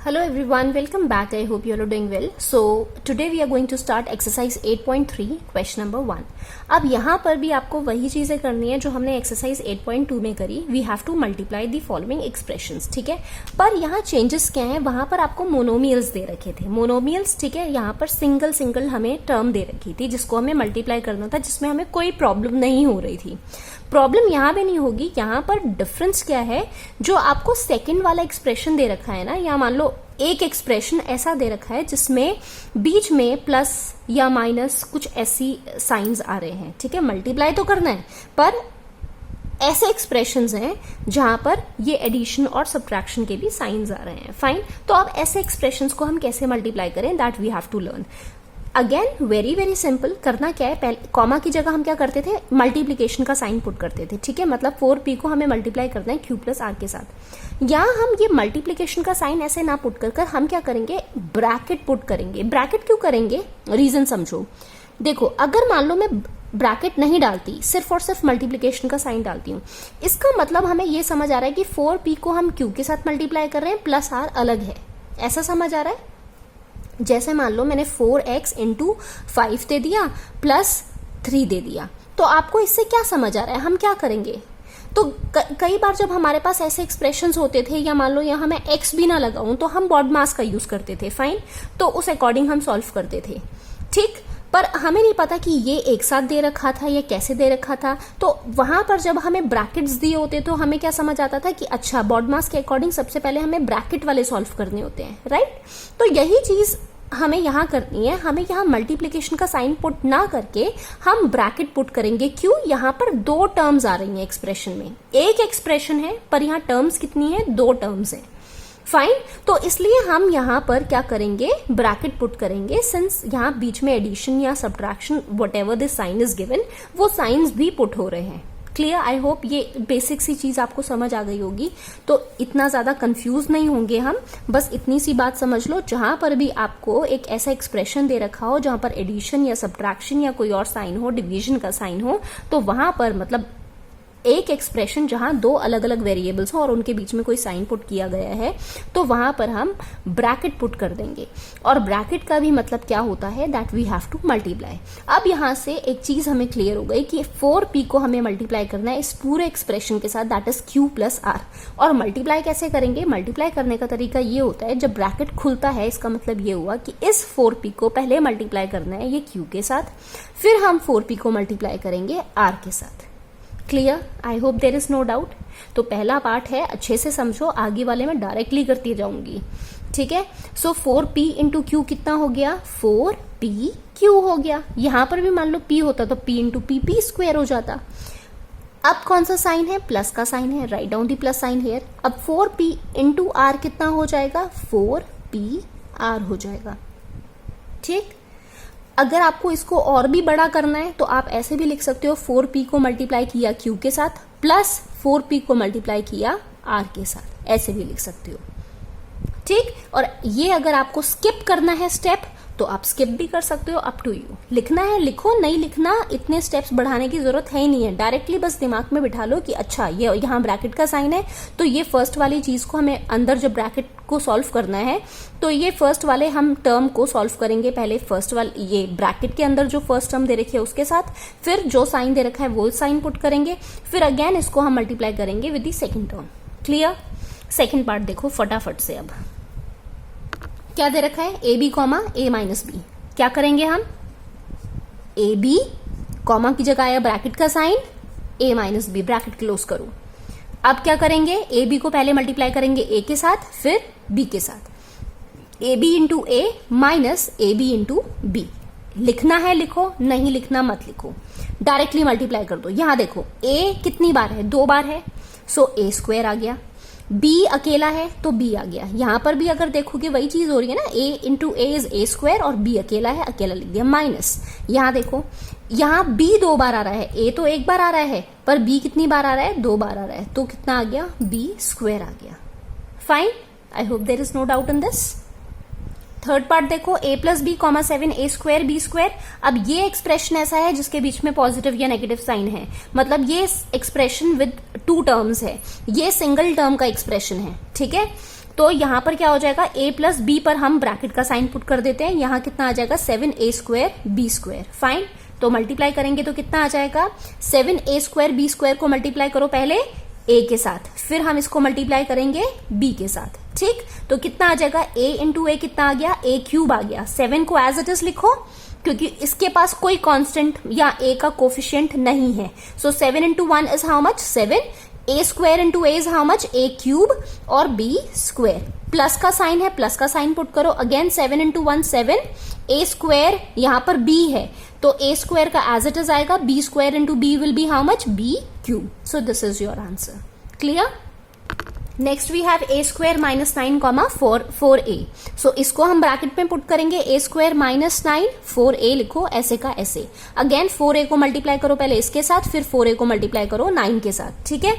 Hello everyone, welcome back. I hope you all are doing well. So today we are going to start exercise 8.3 question number 1. अब यहाँ पर भी आपको वही चीजें करनी है जो हमने एक्सरसाइज 8.2 में करी. We have to multiply the following expressions. ठीक है, पर यहाँ चेंजेस क्या है, वहां पर आपको मोनोमियल्स दे रखे थे. मोनोमियल्स, ठीक है, यहाँ पर सिंगल सिंगल हमें टर्म दे रखी थी जिसको हमें मल्टीप्लाई करना था, जिसमें हमें कोई प्रॉब्लम नहीं हो रही थी. प्रॉब्लम यहां भी नहीं होगी. यहां पर डिफरेंस क्या है, जो आपको सेकंड वाला एक्सप्रेशन दे रखा है ना, या मान लो एक एक्सप्रेशन ऐसा दे रखा है जिसमें बीच में प्लस या माइनस कुछ ऐसी साइंस आ रहे हैं. ठीक है, मल्टीप्लाई तो करना है, पर ऐसे एक्सप्रेशंस हैं जहां पर ये एडिशन और सब्ट्रैक्शन के भी साइंस आ रहे हैं. फाइन, तो अब ऐसे एक्सप्रेशंस को हम कैसे मल्टीप्लाई करें, that we have to learn. Again very very simple. करना क्या है, पहले कॉमा की जगह हम क्या करते थे, मल्टीप्लीकेशन का साइन पुट करते थे. ठीक है, मतलब 4p को हमें मल्टीप्लाई करना है q प्लस r के साथ. यहां हम ये मल्टीप्लीकेशन का साइन ऐसे ना पुट कर हम क्या करेंगे, ब्रैकेट पुट करेंगे. ब्रैकेट क्यों करेंगे, रीजन समझो. देखो, अगर मान लो मैं ब्रैकेट नहीं डालती, सिर्फ और सिर्फ मल्टीप्लीकेशन का साइन डालती हूँ, इसका मतलब हमें ये समझ आ रहा है कि 4p को हम q के साथ मल्टीप्लाई कर रहे हैं, प्लस r अलग है. ऐसा समझ आ रहा है. जैसे मान लो मैंने 4x इंटू 5 दे दिया प्लस 3 दे दिया, तो आपको इससे क्या समझ आ रहा है, हम क्या करेंगे. तो कई बार जब हमारे पास ऐसे एक्सप्रेशंस होते थे, या मान लो यहाँ मैं x भी ना लगाऊं, तो हम बॉड मास का यूज करते थे. फाइन, तो उस अकॉर्डिंग हम सॉल्व करते थे. ठीक, पर हमें नहीं पता कि ये एक साथ दे रखा था या कैसे दे रखा था. तो वहां पर जब हमें ब्रैकेट्स दिए होते तो हमें क्या समझ आता था कि अच्छा, बॉड मास के अकॉर्डिंग सबसे पहले हमें ब्रैकेट वाले सॉल्व करने होते हैं. राइट, तो यही चीज हमें यहां करनी है. हमें यहां मल्टीप्लीकेशन का साइन पुट ना करके हम ब्रैकेट पुट करेंगे. क्यों, यहां पर दो टर्म्स आ रही हैं एक्सप्रेशन में. एक एक्सप्रेशन है पर यहां टर्म्स कितनी है, दो टर्म्स है. फाइन, तो इसलिए हम यहां पर क्या करेंगे, ब्रैकेट पुट करेंगे. सिंस यहां बीच में एडिशन या subtraction whatever this sign is given, वो साइंस भी पुट हो रहे हैं. क्लियर, आई होप ये बेसिक सी चीज आपको समझ आ गई होगी, तो इतना ज्यादा कंफ्यूज नहीं होंगे हम. बस इतनी सी बात समझ लो, जहां पर भी आपको एक ऐसा एक्सप्रेशन दे रखा हो जहां पर एडिशन या सब्ट्रैक्शन या कोई और साइन हो, डिवीजन का साइन हो, तो वहां पर मतलब एक एक्सप्रेशन जहां दो अलग अलग वेरिएबल्स हो और उनके बीच में कोई साइन पुट किया गया है, तो वहां पर हम ब्रैकेट पुट कर देंगे. और ब्रैकेट का भी मतलब क्या होता है, that we have to multiply. अब यहां से एक चीज हमें क्लियर हो गई कि 4p को हमें मल्टीप्लाई करना है इस पूरे एक्सप्रेशन के साथ, that is q plus r. और मल्टीप्लाई कैसे करेंगे, मल्टीप्लाई करने का तरीका ये होता है, जब ब्रैकेट खुलता है इसका मतलब ये हुआ कि इस 4p को पहले मल्टीप्लाई करना है ये q के साथ, फिर हम 4p को मल्टीप्लाई करेंगे r के साथ. Clear, I hope there is no doubt. तो पहला पार्ट है, अच्छे से समझो, आगे वाले में डायरेक्टली करती जाऊंगी. ठीक है, सो 4p इंटू क्यू कितना हो गया, 4pq हो गया. यहां पर भी मान लो p होता तो p इंटू p स्क्वायर हो जाता. अब कौन सा साइन है, प्लस का साइन है, write down the plus sign here. अब 4p इंटू r कितना हो जाएगा, 4pr हो जाएगा. ठीक, अगर आपको इसको और भी बड़ा करना है तो आप ऐसे भी लिख सकते हो, 4p को मल्टीप्लाई किया q के साथ प्लस 4p को मल्टीप्लाई किया r के साथ, ऐसे भी लिख सकते हो. ठीक, और ये अगर आपको स्किप करना है स्टेप तो आप स्किप भी कर सकते हो, अप टू यू. लिखना है लिखो, नहीं लिखना, इतने स्टेप्स बढ़ाने की जरूरत है ही नहीं है. डायरेक्टली बस दिमाग में बिठा लो कि अच्छा, ये यहाँ ब्रैकेट का साइन है, तो ये फर्स्ट वाली चीज को हमें अंदर जब ब्रैकेट को सॉल्व करना है, तो ये फर्स्ट वाले हम टर्म को सॉल्व करेंगे पहले. फर्स्ट वाले ये ब्रैकेट के अंदर जो फर्स्ट टर्म दे रखी है उसके साथ, फिर जो साइन दे रखा है वो साइन पुट करेंगे, फिर अगेन इसको हम मल्टीप्लाई करेंगे with the second term. Clear, second part देखो फटाफट से. अब क्या दे रखा है, a b comma a minus b. क्या करेंगे हम, ए बी कॉमा की जगह आया ब्रैकेट का साइन, ए माइनस बी, ब्रैकेट क्लोज करो. अब क्या करेंगे, ए बी को पहले मल्टीप्लाई करेंगे ए के साथ, फिर बी के साथ. A b into a minus a b into b. लिखना है लिखो, नहीं लिखना मत लिखो, डायरेक्टली मल्टीप्लाई कर दो. यहां देखो, ए कितनी बार है, 2 बार है, सो ए स्क्वायर आ गया. b अकेला है तो b आ गया. यहां पर भी अगर देखोगे वही चीज हो रही है ना, a into a is a square, और b अकेला है, अकेला लिख दिया, माइनस. यहां देखो, यहां b 2 बार आ रहा है, a तो 1 बार आ रहा है, पर b कितनी बार आ रहा है, 2 बार आ रहा है, तो कितना आ गया, b स्क्वायर आ गया. Fine, I hope there is no doubt in this. Third part देखो, a plus b comma 7 a square b square. अब ये एक्सप्रेशन ऐसा है जिसके बीच में पॉजिटिव या नेगेटिव साइन है, मतलब ये एक्सप्रेशन विद 2 टर्म्स है, ये सिंगल टर्म का एक्सप्रेशन है. ठीक है, तो यहाँ पर क्या हो जाएगा, a प्लस बी पर हम ब्रैकेट का साइन पुट कर देते हैं, यहाँ कितना आ जाएगा 7a square b square. Fine, तो मल्टीप्लाई करेंगे तो कितना आ जाएगा 7a स्क्वायर बी स्क्वायर को मल्टीप्लाई करो पहले a के साथ, फिर हम इसको मल्टीप्लाई करेंगे b के साथ। ठीक, तो कितना आ जाएगा a इंटू ए, कितना आ गया a क्यूब आ गया। 7 को एज इट इज लिखो क्योंकि इसके पास कोई कांस्टेंट या a का कोफिशिएंट नहीं है। So 7 into 1 is how much 7, a square into a is how much a cube और b स्क्वायर। प्लस का साइन है, प्लस का साइन पुट करो, अगेन 7 इंटू 1 7, a स्क्वायर यहाँ पर b है तो a स्क्वायर का एज इट इज आएगा, b square into b will be how much b cube. So this is your answer. Clear? Next we have a square minus 9 comma 4a। सो इसको हम bracket में put करेंगे, a square minus 9 4a लिखो ऐसे का ऐसे। Again 4a को multiply करो पहले इसके साथ, फिर 4a को मल्टीप्लाई करो 9 के साथ। ठीक है,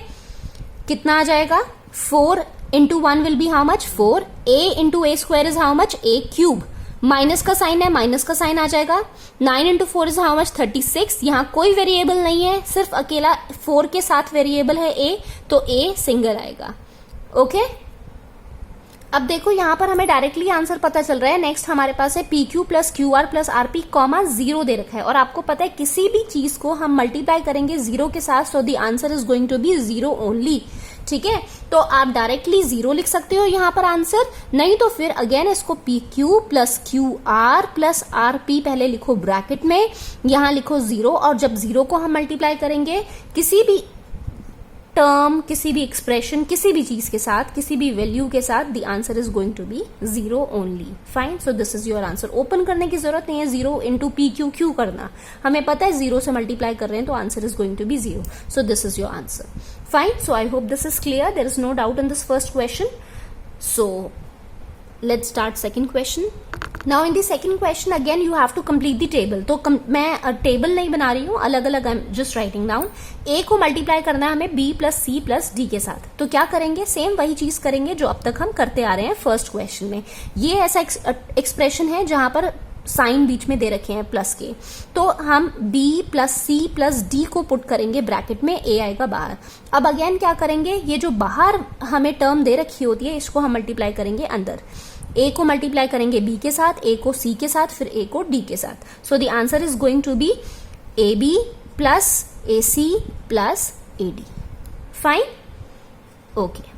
कितना आ जाएगा 4 into 1 will be how much 4, a into A square is how much a cube, minus का साइन है, माइनस का साइन आ जाएगा। 9 इंटू 4 इज हाउ मच 36, यहाँ कोई वेरिएबल नहीं है, सिर्फ अकेला 4 के साथ वेरिएबल है a, तो a सिंगल आएगा। ओके, अब देखो यहां पर हमें डायरेक्टली आंसर पता चल रहा है। नेक्स्ट हमारे पास है P Q plus Q R plus R P comma 0 दे रखा है, और आपको पता है किसी भी चीज को हम मल्टीप्लाई करेंगे 0 के साथ, so the answer is going to be 0 only. ठीक है, तो आप डायरेक्टली 0 लिख सकते हो यहाँ पर आंसर, नहीं तो फिर अगेन इसको P Q plus Q R plus R P पहले लिखो ब्रैकेट में, यहाँ लिखो 0, और जब 0 को हम मल्टीप्लाई करेंगे किसी भी टर्म, किसी भी एक्सप्रेशन, किसी भी चीज के साथ, किसी भी वैल्यू के साथ, the answer is going to be 0 only. Fine, so this is your answer. Open करने की जरूरत नहीं है 0 इंटू पी क्यू क्यू करना, हमें पता है 0 से मल्टीप्लाई कर रहे हैं तो answer is going to be 0। So this is your answer. Fine, so I hope this is clear, there is no doubt in this first question. So let's start second question. Now in the second question again you have to complete the table. तो मैं table नहीं बना रही हूँ, अलग अलग I am just writing down. a को multiply करना है हमें b plus c plus d के साथ, तो क्या करेंगे, सेम वही चीज करेंगे जो अब तक हम करते आ रहे हैं फर्स्ट क्वेश्चन में। ये ऐसा एक्सप्रेशन है जहां पर साइन बीच में दे रखे हैं प्लस के, तो हम b plus c plus d को पुट करेंगे ब्रैकेट में, a आएगा बाहर। अब अगेन क्या करेंगे, ये जो बाहर हमें टर्म दे रखी होती है इसको हम मल्टीप्लाई करेंगे अंदर। a को मल्टीप्लाई करेंगे b के साथ, a को c के साथ, फिर a को d के साथ। So the answer is going to be ab plus ac plus ad। Fine, okay.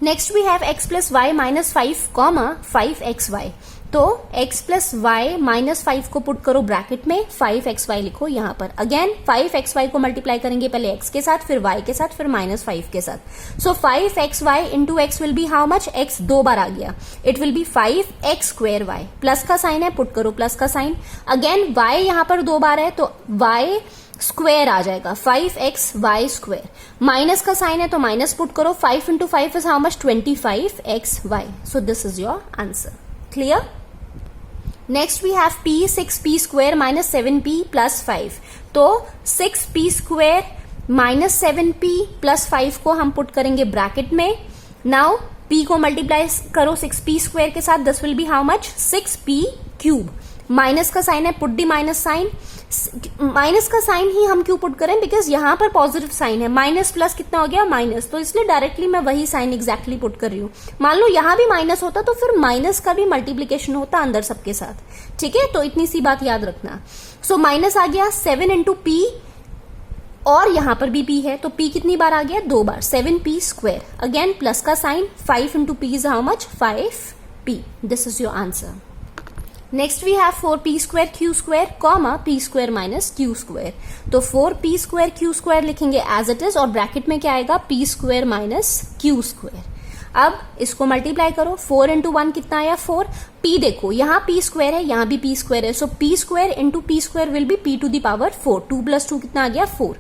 Next we have x plus y minus 5 comma 5xy। तो x प्लस वाई माइनस 5 को put करो bracket में, 5xy लिखो यहाँ पर। Again 5xy को multiply करेंगे पहले x के साथ, फिर y के साथ, फिर माइनस 5 के साथ। सो 5xy into x will be how much, x 2 बार आ गया, it will be 5x square y। Plus का साइन है, पुट करो प्लस का साइन। अगेन y यहाँ पर 2 बार है तो y स्क्वायर आ जाएगा, 5xy स्क्वायर। माइनस का साइन है तो माइनस पुट करो, 5 into 5 is how much 25xy। So this is your answer. Clear? Next we have p 6p square minus 7p plus 5। तो 6p square minus 7p plus 5 को हम put करेंगे bracket में। Now p को multiply करो 6p square के साथ, this will be how much 6p cube. Minus का साइन है, put the minus sign. Minus का साइन ही हम क्यों पुट करें, बिकॉज यहां पर पॉजिटिव साइन है, माइनस प्लस कितना हो गया माइनस, तो इसलिए डायरेक्टली मैं वही साइन एग्जैक्टली पुट कर रही हूं। मान लो यहां भी माइनस होता तो फिर माइनस का भी मल्टीप्लीकेशन होता अंदर सबके साथ। ठीक है, तो इतनी सी बात याद रखना। सो माइनस आ गया 7 इंटू पी, और यहां पर भी p है तो p कितनी बार आ गया, 2 बार, 7p स्क्वायर। अगेन प्लस का sign, 5 into p is how much 5p। This is your answer. Next we have 4p square q square comma p square minus q square. तो 4p स्क्वायर क्यू स्क्वायर लिखेंगे as it is, और bracket में क्या आएगा p square minus q square. अब इसको multiply करो, 4 into 1 कितना आया 4। p देखो यहाँ p स्क्वायर है, यहाँ भी p स्क्वायर है, so p square into p square will be p to the power 4। 2 plus 2 कितना आ गया 4।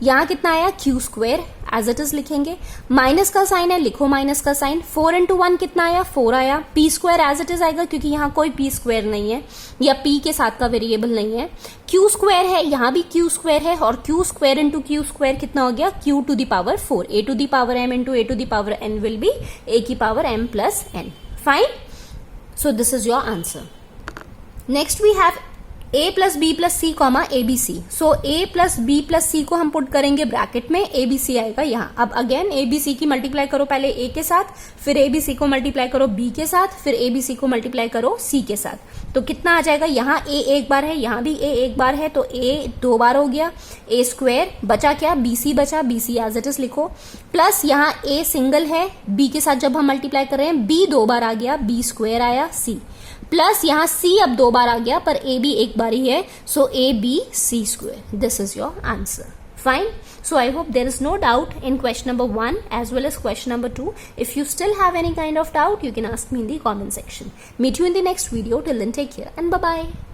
यहाँ कितना आया q square, as it is लिखेंगे। माइनस का साइन है, लिखो माइनस का साइन। 4 इंटू 1 कितना आया 4 आया। p square as it is आएगा क्योंकि यहाँ कोई p स्क्वायर नहीं है या p के साथ का वेरिएबल नहीं है। q स्क्वायर है, यहाँ भी q स्क्वायर है, और q square into q square कितना हो गया q to the power 4। a to the power m into a to the power n will be a की power m plus n। Fine, so this is your answer. Next we have a plus B plus C comma A B C. So a plus B plus C को हम put करेंगे bracket में, ए B सी आएगा यहाँ। अब again ए B सी की multiply करो पहले a के साथ, फिर ए बी सी को मल्टीप्लाई करो b के साथ, फिर ए बी सी को मल्टीप्लाई करो c के साथ। तो कितना आ जाएगा, यहाँ a एक बार है, यहाँ भी a एक बार है, तो a 2 बार हो गया, a स्क्वायर बचा क्या, बी सी बचा, B C as it is लिखो, प्लस यहाँ a सिंगल है, b के साथ जब हम मल्टीप्लाई कर रहे हैं b 2 बार आ गया, b स्क्वायर आया, c प्लस यहाँ c अब 2 बार आ गया, पर a भी एक बार ही है, सो a b c square. This is your answer. Fine. So I hope there is no doubt in question number 1 as well as question number 2. If you still have any kind of doubt, you can ask me in the comment section. Meet you in the next video. Till then, take care and bye-bye.